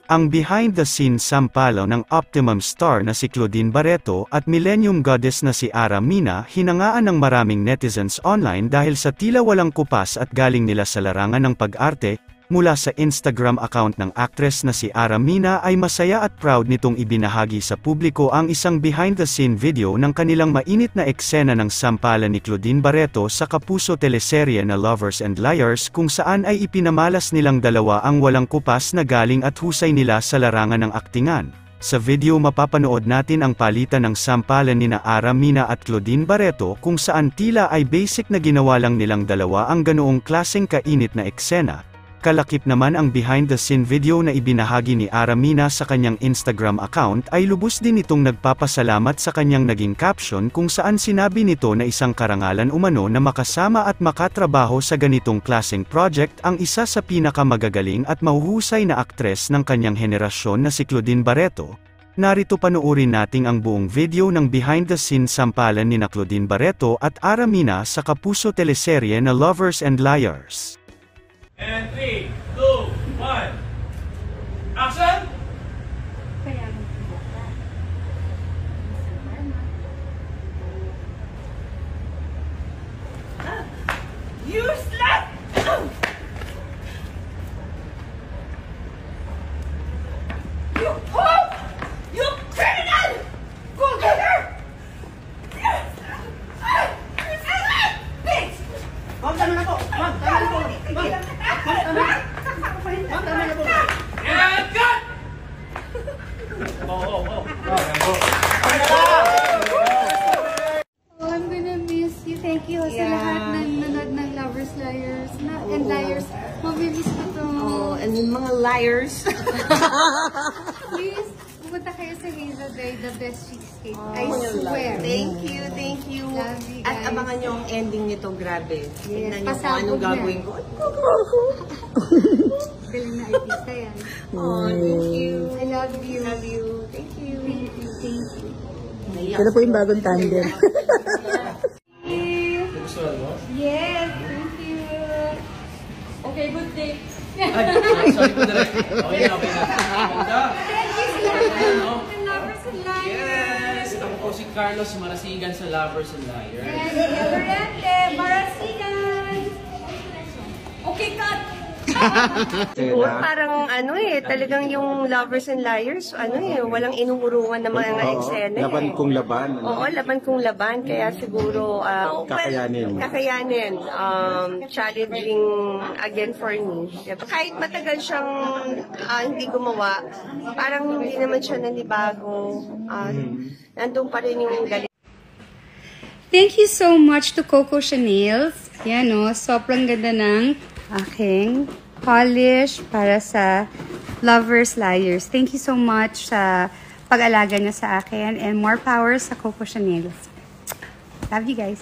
Ang behind-the-scenes sampalo ng Optimum star na si Claudine Barreto at Millennium Goddess na si Ara Mina hinangaan ng maraming netizens online dahil sa tila walang kupas at galing nila sa larangan ng pag-arte. Mula sa Instagram account ng actress na si Ara Mina ay masaya at proud nitong ibinahagi sa publiko ang isang behind-the-scene video ng kanilang mainit na eksena ng sampalan ni Claudine Barreto sa kapuso teleserye na Lovers and Liars kung saan ay ipinamalas nilang dalawa ang walang kupas na galing at husay nila sa larangan ng aktingan. Sa video mapapanood natin ang palitan ng sampalan nina Ara Mina at Claudine Barreto kung saan tila ay basic na ginawa lang nilang dalawa ang ganoong klaseng kainit na eksena. Kalakip naman ang behind-the-scene video na ibinahagi ni Ara Mina sa kanyang Instagram account ay lubos din itong nagpapasalamat sa kanyang naging caption kung saan sinabi nito na isang karangalan umano na makasama at makatrabaho sa ganitong klaseng project ang isa sa pinakamagagaling at mahuhusay na aktres ng kanyang henerasyon na si Claudine Barreto. Narito panoorin nating ang buong video ng behind-the-scenes sampalan ni Claudine Barreto at Ara Mina sa kapuso teleserye na Lovers and Liars. And 3, 2, 1, action! You slut! You punk! You criminal! Go get her! Bitch! Ma'am, tama na po! Ma'am, tama na po! Ma'am! And cut! I'm gonna miss you. Thank you sa lahat ng nanood ng Lovers, Liars, and Liars. Mabilis ko to. Oh, and yung mga liars. Please, pumunta kayo sa Hazel Day, the best cheesecake. I Oh, swear. Thank you, thank you. Love you At guys. abangan nyo ang ending nito, grabe. Tingnan nyo kung pasabog anong na. gagawin ko. Galing na artista yan. Oh, thank you. I love you. Love you. Thank you. Thank you. Thank you. Sila po yung bagong tandem. Yes, thank you. Okay, good day. Ay, sorry po direct. Okay na, okay na. Ganda. Thank you sa lahat ng Lovers and Liars. Yes! Ako po si Carlos Marasigan sa Lovers and Liars. And Eberente, Marasigan. Okay, cut! Siguro parang talagang yung Lovers and Liars, walang inuurungan ng mga eksena. Laban kung laban. Oo, laban kung laban. Kaya siguro, Kakayanin. Kakayanin. Challenging again for me. Kahit matagal siyang hindi gumawa, parang hindi naman siya nanibago. Nandun pa rin yung galing. Thank you so much to Coco Chanel. Yan o, sobrang ganda ng aking polish para sa Lovers Liars. Thank you so much sa pag-alaga niya sa akin and more power sa Coco Chanel. Love you guys.